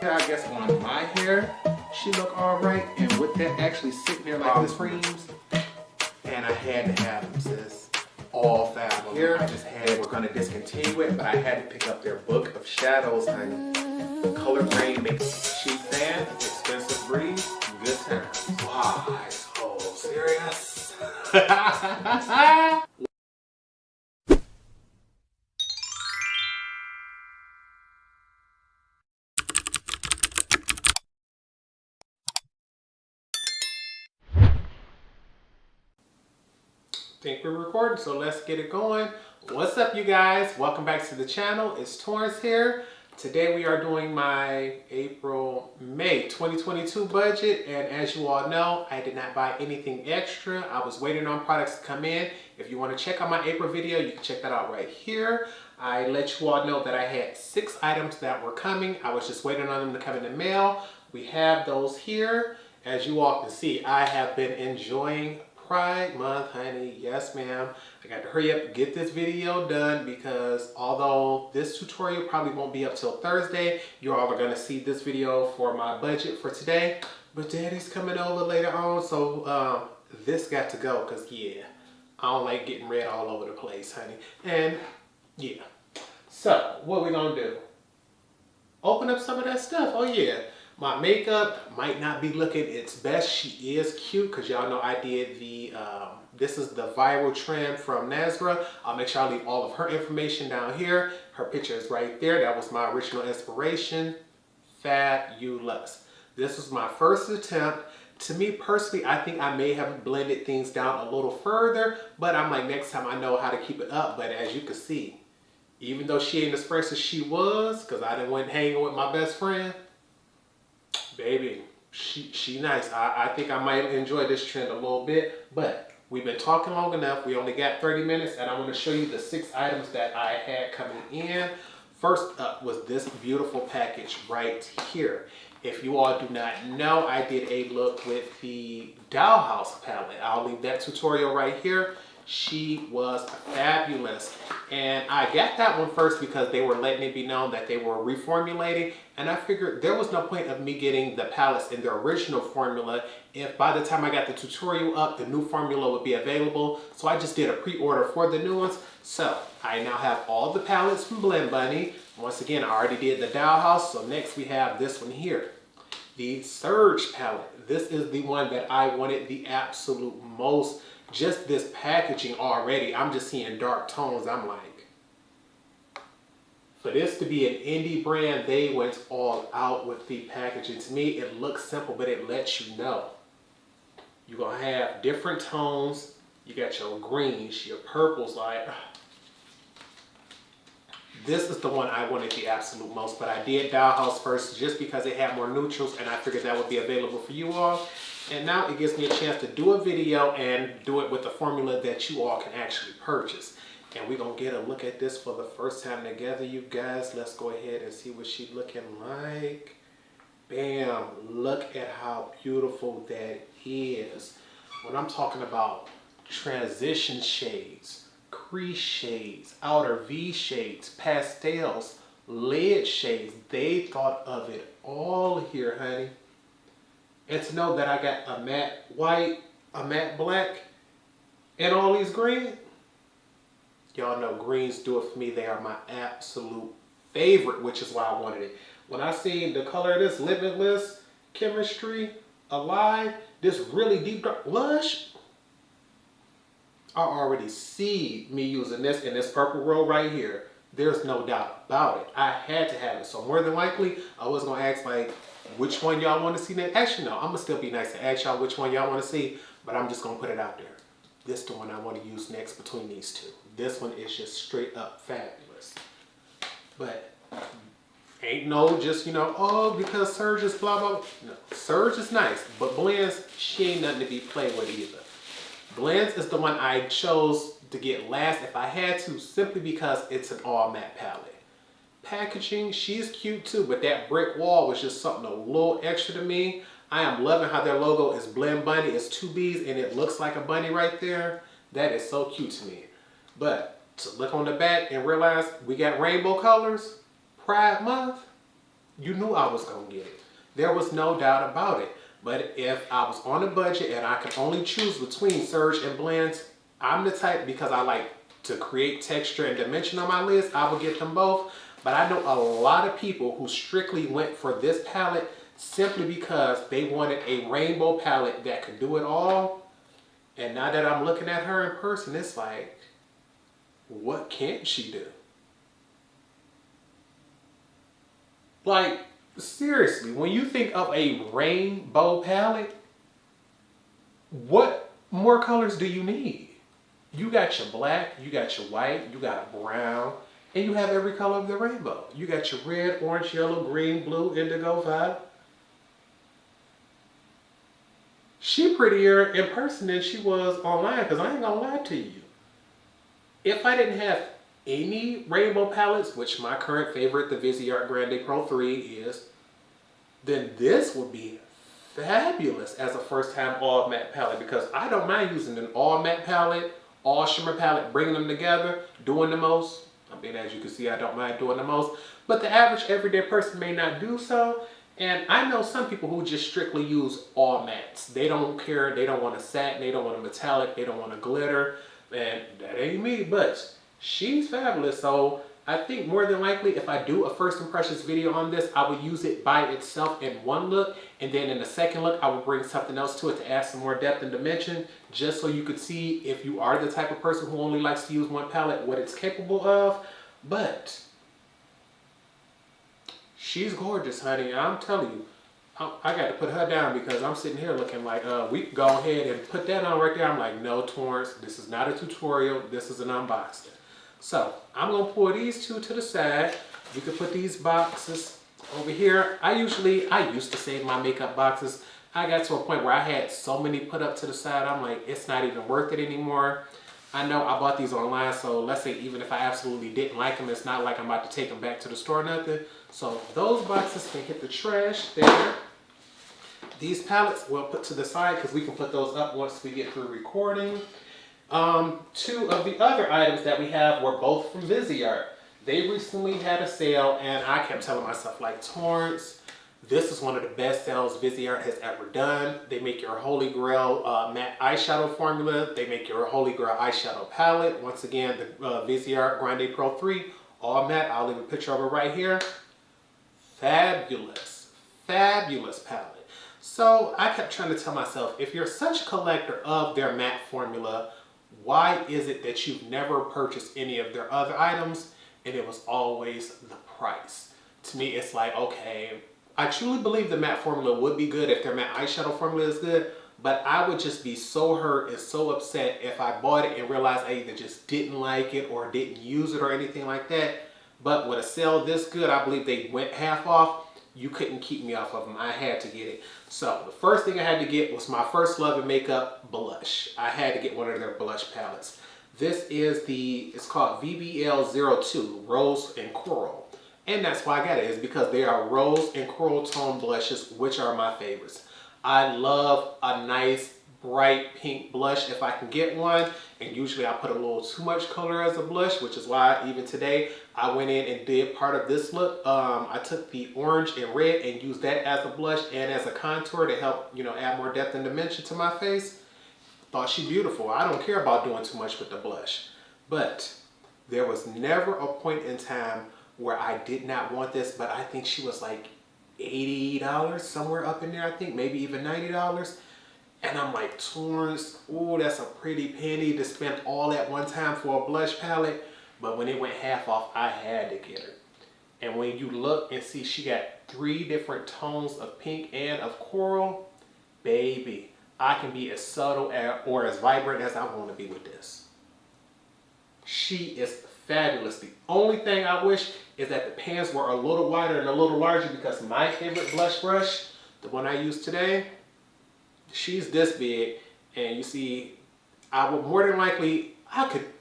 I guess on my hair, she look all right. And with that actually sitting there like this creams, and I had to have them, sis. All 5 of them. Here, I just had, we're gonna discontinue it, but I had to pick up their book of shadows, honey. Color grade makes cheap fan, expensive breeze, good times. Wow, so serious. Think we're recording, so let's get it going. What's up, you guys? Welcome back to the channel. It's Torrence here. Today we are doing my May 2022 budget, and as you all know, I did not buy anything extra. I was waiting on products to come in. If you want to check out my April video, you can check that out right here. I let you all know that I had 6 items that were coming. I was just waiting on them to come in the mail. We have those here. As you all can see, I have been enjoying Pride Month, honey. Yes, ma'am. I got to hurry up and get this video done because although this tutorial probably won't be up till Thursday, you all are going to see this video for my budget for today. But Daddy's coming over later on, so this got to go because, yeah, I don't like getting red all over the place, honey. And, yeah. So, what we going to do? Open up some of that stuff. Oh, yeah. My makeup might not be looking its best. She is cute because y'all know I did the, this is the viral trend from Nazra. I'll make sure I leave all of her information down here. Her picture is right there. That was my original inspiration. Fabulous. This was my first attempt. To me personally, I think I may have blended things down a little further, but I'm like, next time I know how to keep it up. But as you can see, even though she ain't as fresh as she was, because I done went hanging with my best friend, baby, she nice. I think I might enjoy this trend a little bit, but we've been talking long enough. We only got 30 minutes, and I want to show you the 6 items that I had coming in. First up was this beautiful package right here. If you all do not know, I did a look with the Dollhouse Palette. I'll leave that tutorial right here. She was fabulous, and I got that one first because they were letting it be known that they were reformulating, and I figured there was no point of me getting the palettes in the original formula if by the time I got the tutorial up, the new formula would be available. So I just did a pre-order for the new ones. So I now have all the palettes from Blend Bunny. Once again, I already did the Dollhouse, so next we have this one here, the Surge palette. This is the one that I wanted the absolute most. Just this packaging already, I'm just seeing dark tones. I'm like, for this to be an indie brand, they went all out with the packaging. To me, it looks simple, but it lets you know. You're going to have different tones. You got your greens, your purples, like, this is the one I wanted the absolute most, but I did Dollhouse first just because it had more neutrals, and I figured that would be available for you all. And now it gives me a chance to do a video and do it with the formula that you all can actually purchase. And we're going to get a look at this for the first time together, you guys. Let's go ahead and see what she's looking like. Bam. Look at how beautiful that is. When I'm talking about transition shades, crease shades, outer V shades, pastels, lid shades, they thought of it all here, honey. And to know that I got a matte white, a matte black, and all these green. Y'all know greens do it for me. They are my absolute favorite, which is why I wanted it. When I seen the color of this Limitless, Chemistry, Alive, this really deep dark lush, I already see me using this in this purple row right here. There's no doubt about it. I had to have it. So more than likely, I was going to ask like, which one y'all want to see next? Actually, no, I'm going to still be nice to ask y'all which one y'all want to see, but I'm just going to put it out there. This is the one I want to use next between these two. This one is just straight up fabulous. But ain't no just, you know, oh, because Surge is blah, blah, blah. No, Surge is nice, but Blends, she ain't nothing to be played with either. Blends is the one I chose to get last if I had to, simply because it's an all matte palette. Packaging, she's cute too, but that brick wall was just something a little extra to me. I am loving how their logo is Blend Bunny. It's 2 B's and it looks like a bunny right there. That is so cute to me. But to look on the back and realize we got rainbow colors, Pride Month, you knew I was gonna get it. There was no doubt about it. But if I was on a budget and I could only choose between Surge and Blends, I'm the type, because I like to create texture and dimension on my lids, I would get them both. But I know a lot of people who strictly went for this palette simply because they wanted a rainbow palette that could do it all. And now that I'm looking at her in person, it's like, what can't she do? Like, seriously, when you think of a rainbow palette, what more colors do you need? You got your black, you got your white, you got a brown, and you have every color of the rainbow. You got your red, orange, yellow, green, blue, indigo, violet. She prettier in person than she was online, because I ain't gonna lie to you. If I didn't have any rainbow palettes, which my current favorite, the Viseart Grande Pro 3 is, then this would be fabulous as a first time all matte palette, because I don't mind using an all matte palette, all shimmer palette, bringing them together, doing the most. I mean, as you can see, I don't mind doing the most, but the average everyday person may not do so. And I know some people who just strictly use all mattes. They don't care, they don't want a satin, they don't want a metallic, they don't want a glitter, and that ain't me, but she's fabulous. So I think more than likely, if I do a first impressions video on this, I would use it by itself in one look, and then in the second look, I would bring something else to it to add some more depth and dimension, just so you could see, if you are the type of person who only likes to use one palette, what it's capable of. But she's gorgeous, honey. I'm telling you, I got to put her down, because I'm sitting here looking like, we can go ahead and put that on right there. I'm like, no, Torrence, this is not a tutorial. This is an unboxing. So I'm gonna pour these two to the side. We can put these boxes over here. I used to save my makeup boxes. I got to a point where I had so many put up to the side, I'm like, it's not even worth it anymore. I know I bought these online, so let's say even if I absolutely didn't like them, it's not like I'm about to take them back to the store or nothing. So those boxes can hit the trash there. These palettes we'll put to the side, because we can put those up once we get through recording. Two of the other items that we have were both from Viseart. They recently had a sale, and I kept telling myself, like, Torrence, this is one of the best sales Viseart has ever done. They make your Holy Grail matte eyeshadow formula. They make your Holy Grail eyeshadow palette. Once again, the Viseart Grande Pro 3, all matte. I'll leave a picture of it right here. Fabulous, fabulous palette. So I kept trying to tell myself, if you're such a collector of their matte formula, why is it that you've never purchased any of their other items? And it was always the price. To me, it's like, okay, I truly believe the matte formula would be good if their matte eyeshadow formula is good, but I would just be so hurt and so upset if I bought it and realized I either just didn't like it or didn't use it or anything like that. But with a sale this good, I believe they went half off. You couldn't keep me off of them. I had to get it. So the first thing I had to get was my first love in makeup, blush. I had to get one of their blush palettes. This is it's called VBL02, Rose and Coral. And that's why I got it, is because they are rose and coral tone blushes, which are my favorites. I love a nice bright pink blush if I can get one, and usually I put a little too much color as a blush, which is why even today I went in and did part of this look. I took the orange and red and used that as a blush and as a contour to help, you know, add more depth and dimension to my face. Thought she beautiful. I don't care about doing too much with the blush, but there was never a point in time where I did not want this. But I think she was like $80, somewhere up in there, I think maybe even $90. And I'm like, Torrence, ooh, that's a pretty penny to spend all at one time for a blush palette. But when it went half off, I had to get her. And when you look and see she got 3 different tones of pink and of coral, baby, I can be as subtle or as vibrant as I want to be with this. She is fabulous. The only thing I wish is that the pans were a little wider and a little larger, because my favorite blush brush, the one I use today, she's this big, and you see, I would more than likely,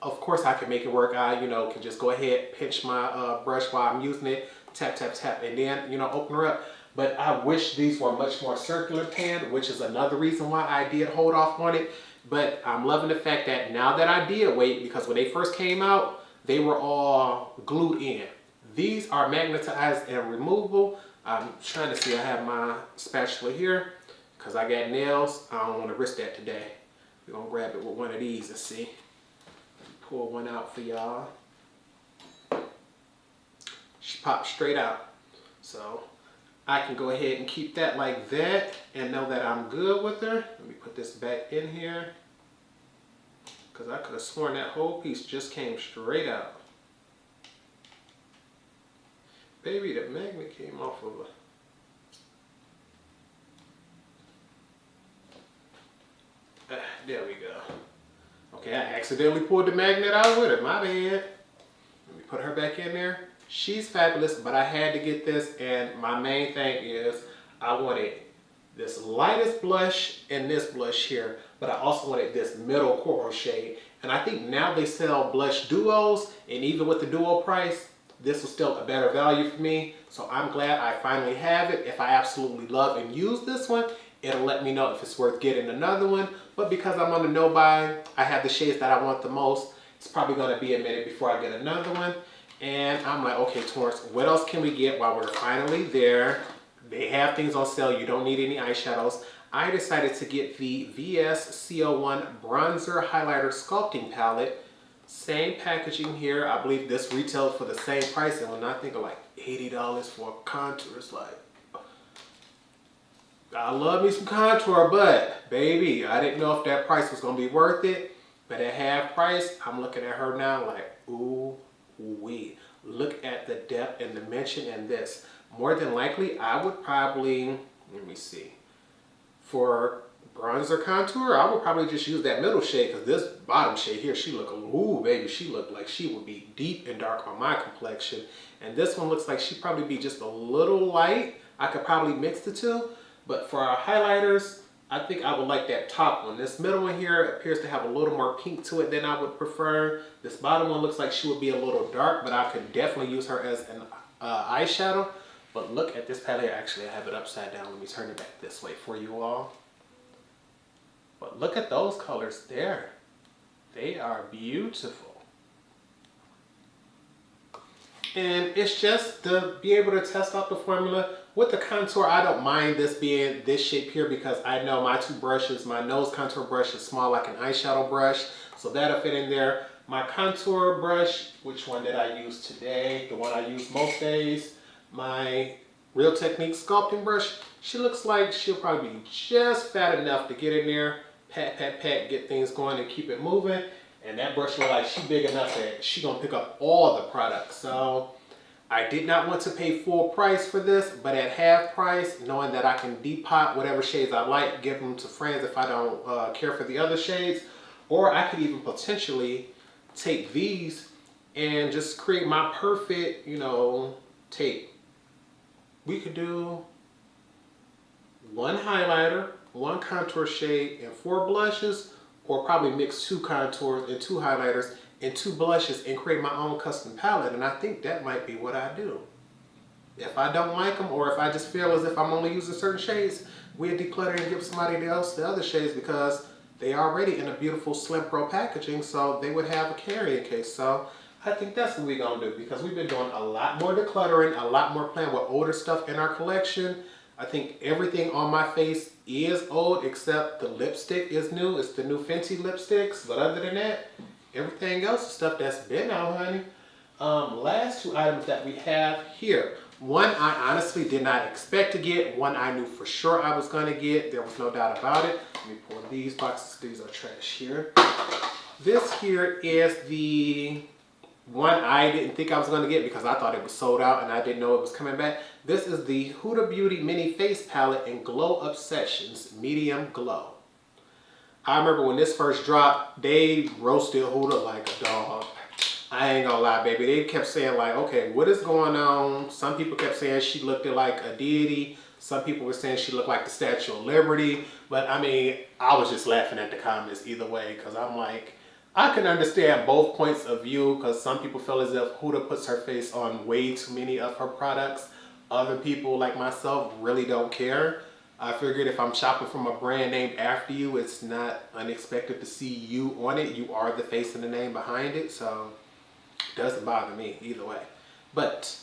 of course I could make it work. I, can just go ahead, pinch my brush while I'm using it, tap, tap, tap, and then, open her up. But I wish these were much more circular pan, which is another reason why I did hold off on it. But I'm loving the fact that now that I did wait, because when they first came out, they were all glued in. These are magnetized and removable. I'm trying to see, I have my spatula here because I got nails. I don't want to risk that today. We're going to grab it with one of these and see. Pull one out for y'all. She popped straight out. So I can go ahead and keep that like that and know that I'm good with her. Let me put this back in here because I could have sworn that whole piece just came straight out. Baby, the magnet came off of a... there we go. Okay, I accidentally pulled the magnet out with her. My bad. Let me put her back in there. She's fabulous, but I had to get this, and my main thing is I wanted this lightest blush and this blush here, but I also wanted this middle coral shade. And I think now they sell blush duos, and even with the duo price, this was still a better value for me. So I'm glad I finally have it. If I absolutely love and use this one, it'll let me know if it's worth getting another one. But because I'm on the no buy, I have the shades that I want the most. It's probably gonna be a minute before I get another one. And I'm like, okay, Torrence, what else can we get while we're finally there? They have things on sale. You don't need any eyeshadows. I decided to get the VS-C01 Bronzer Highlighter Sculpting Palette. Same packaging here. I believe this retailed for the same price. And when I think of like $80 for a contour, it's like, I love me some contour, but baby, I didn't know if that price was gonna be worth it. But at half price, I'm looking at her now like, ooh wee. Look at the depth and dimension in this. More than likely, I would probably, let me see. For bronzer contour, I would probably just use that middle shade because this bottom shade here, she look, ooh baby, she looked like she would be deep and dark on my complexion. And this one looks like she'd probably be just a little light. I could probably mix the two, but for our highlighters, I think I would like that top one. This middle one here appears to have a little more pink to it than I would prefer. This bottom one looks like she would be a little dark, but I could definitely use her as an eyeshadow. But look at this palette. Actually, I have it upside down. Let me turn it back this way for you all. But look at those colors there. They are beautiful. And it's just to be able to test out the formula. With the contour, I don't mind this being this shape here because I know my two brushes, my nose contour brush is small like an eyeshadow brush. So that'll fit in there. My contour brush, which one did I use today? The one I use most days. My Real Technique sculpting brush, she looks like she'll probably be just fat enough to get in there, pat, pat, pat, get things going and keep it moving. And that brush looks like she's big enough that she's gonna pick up all the products. So I did not want to pay full price for this, but at half price, knowing that I can depot whatever shades I like, give them to friends if I don't care for the other shades, or I could even potentially take these and just create my perfect, you know, take. We could do one highlighter, one contour shade, and 4 blushes, or probably mix 2 contours and 2 highlighters and 2 blushes and create my own custom palette. And I think that might be what I do. If I don't like them, or if I just feel as if I'm only using certain shades, we'll declutter and give somebody else the other shades because they are already in a beautiful Slim Pro packaging, so they would have a carrying case. So I think that's what we're gonna do because we've been doing a lot more decluttering, a lot more playing with older stuff in our collection. I think everything on my face is old except the lipstick is new. It's the new Fenty lipsticks, but other than that, everything else is stuff that's been out, honey. Last 2 items that we have here. One I honestly did not expect to get. One I knew for sure I was gonna get. There was no doubt about it. Let me pull these boxes. These are trash here. This here is the one I didn't think I was gonna get because I thought it was sold out and I didn't know it was coming back. This is the Huda Beauty Mini Face Palette in Glow Up Sessions, Medium Glow. I remember when this first dropped, they roasted Huda like a dog. I ain't gonna lie, baby. They kept saying like, okay, what is going on? Some people kept saying she looked like a deity. Some people were saying she looked like the Statue of Liberty. But I mean, I was just laughing at the comments either way because I'm like, I can understand both points of view because some people feel as if Huda puts her face on way too many of her products. Other people like myself really don't care. I figured if I'm shopping from a brand named after you, it's not unexpected to see you on it. You are the face and the name behind it, so it doesn't bother me either way. But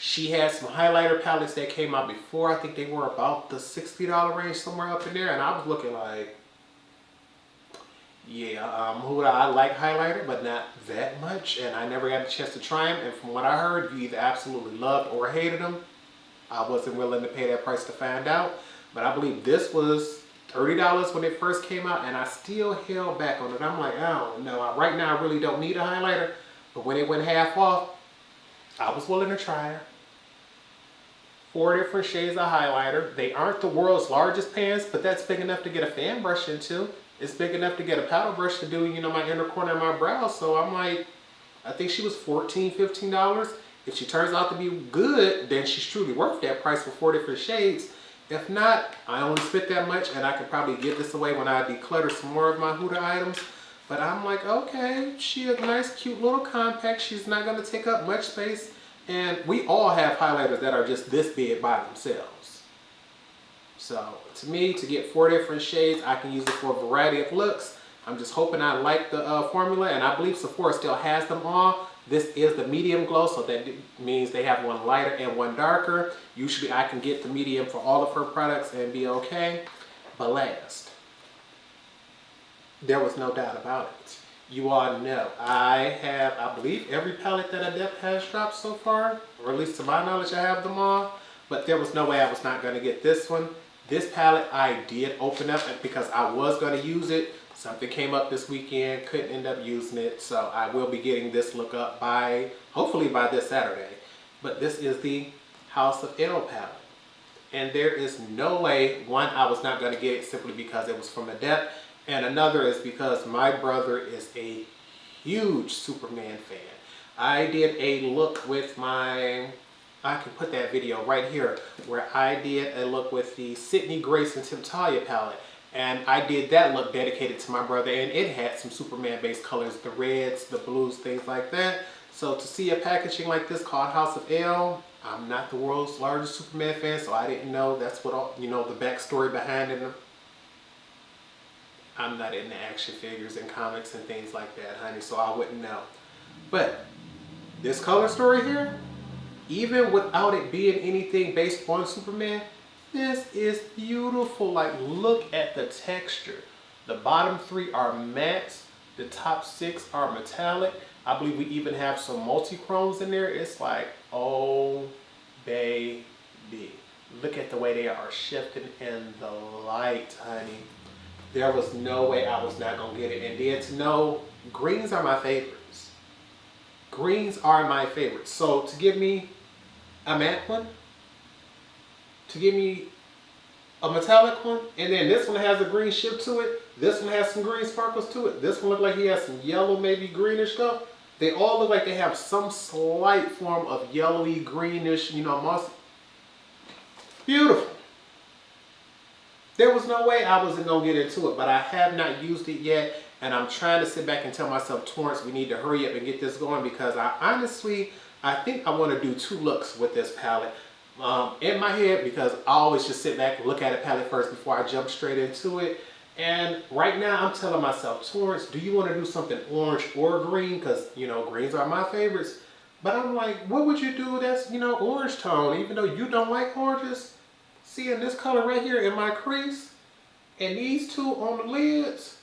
She had some highlighter palettes that came out before. I think they were about the $60 range, somewhere up in there. And I was looking like, yeah, Huda, I like highlighter, but not that much. And I never got a chance to try them. And from what I heard, you either absolutely loved or hated them. I wasn't willing to pay that price to find out. But I believe this was $30 when it first came out. And I still held back on it. I'm like, I don't know. Right now, I really don't need a highlighter. But when it went half off, I was willing to try it. 4 different shades of highlighter. They aren't the world's largest pans, but that's big enough to get a fan brush into. It's big enough to get a paddle brush to do, you know, my inner corner of my brows. So I'm like, I think she was $14, $15. If she turns out to be good, then she's truly worth that price for 4 different shades. If not, I only spent that much and I could probably give this away when I declutter some more of my Huda items. But I'm like, okay, she a nice, cute little compact. She's not gonna take up much space. And we all have highlighters that are just this big by themselves. So to me, to get 4 different shades, I can use it for a variety of looks. I'm just hoping I like the formula, and I believe Sephora still has them all. This is the medium glow, so that means they have one lighter and one darker. Usually I can get the medium for all of her products and be okay. But last, there was no doubt about it. You all know I have, I believe, every palette that Adept has dropped so far, or at least to my knowledge, I have them all. But there was no way I was not going to get this one. This palette I did open up because I was going to use it. Something came up this weekend, couldn't end up using it, so I will be getting this look up by, hopefully by this Saturday. But this is the House of L palette. And there is no way, one, I was not going to get it simply because it was from Adept. And another is because my brother is a huge Superman fan. I did a look with my, I can put that video right here, where I did a look with the Sydney Grace and Tim Talia palette. And I did that look dedicated to my brother, and it had some Superman-based colors, the reds, the blues, things like that. So to see a packaging like this called House of L, I'm not the world's largest Superman fan, so I didn't know that's what all, you know, the backstory behind it. I'm not into action figures and comics and things like that, honey, so I wouldn't know. But this color story here, even without it being anything based on Superman, this is beautiful. Like, look at the texture. The bottom 3 are mattes. The top 6 are metallic. I believe we even have some multi-chromes in there. It's like, oh, baby. Look at the way they are shifting in the light, honey. There was no way I was not going to get it. And then to know, greens are my favorites. Greens are my favorites. So to give me a matte one, to give me a metallic one, and then this one has a green shift to it, this one has some green sparkles to it, this one looks like he has some yellow, maybe greenish stuff. They all look like they have some slight form of yellowy, greenish, you know, moss. Beautiful. There was no way I wasn't going to get into it, but I have not used it yet, and I'm trying to sit back and tell myself, Torrence, we need to hurry up and get this going, because I think I want to do 2 looks with this palette. In my head, because I always just sit back and look at a palette first before I jump straight into it. And right now I'm telling myself, Torrence, do you want to do something orange or green? Because, you know, greens are my favorites. But I'm like, what would you do that's, you know, orange tone, even though you don't like oranges? Seeing this color right here in my crease and these 2 on the lids,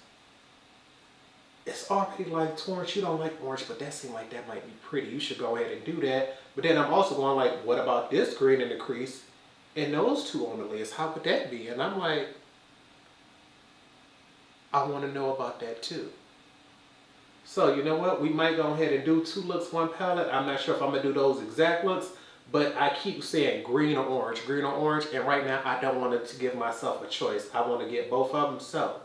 it's already like, Torrence, you don't like orange, but that seemed like that might be pretty. You should go ahead and do that. But then I'm also going like, what about this green in the crease and those 2 on the lids? How would that be? And I'm like, I want to know about that too. So you know what? We might go ahead and do 2 looks, 1 palette. I'm not sure if I'm going to do those exact looks, but I keep saying green or orange, and right now I don't want to give myself a choice. I want to get both of them, so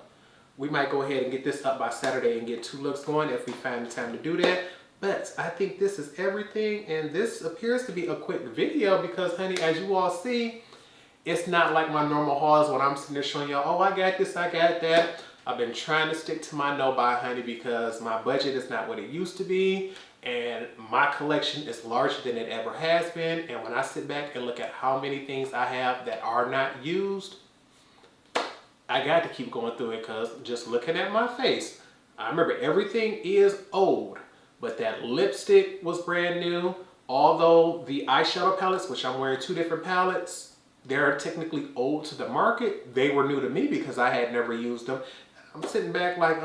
we might go ahead and get this up by Saturday and get 2 looks going if we find the time to do that. But I think this is everything, and this appears to be a quick video because, honey, as you all see, it's not like my normal hauls when I'm sitting there showing y'all, oh, I got this, I got that. I've been trying to stick to my no-buy, honey, because my budget is not what it used to be, and my collection is larger than it ever has been. And when I sit back and look at how many things I have that are not used, I got to keep going through it, because just looking at my face, I remember everything is old, but that lipstick was brand new. although the eyeshadow palettes, which I'm wearing 2 different palettes, they're technically old to the market. They were new to me because I had never used them. I'm sitting back like,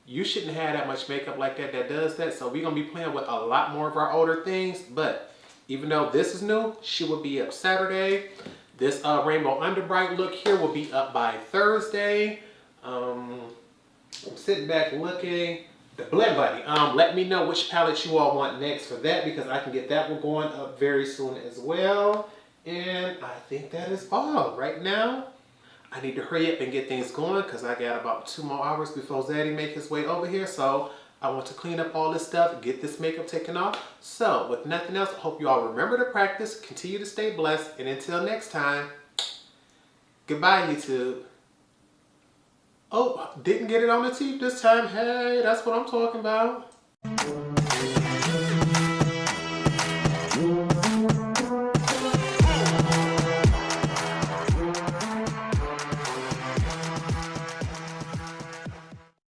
you shouldn't have that much makeup like that does that. So we're going to be playing with a lot more of our older things. But even though this is new, she will be up Saturday. This Rainbow Underbright look here will be up by Thursday. I'm sitting back looking. The Blend Buddy. Let me know which palette you all want next for that, because I can get that one going up very soon as well. And I think that is all right now. I need to hurry up and get things going because I got about 2 more hours before Zaddy make his way over here. So I want to clean up all this stuff, get this makeup taken off. So with nothing else, I hope you all remember to practice, continue to stay blessed, and until next time, goodbye YouTube. Oh, didn't get it on the teeth this time. Hey, that's what I'm talking about.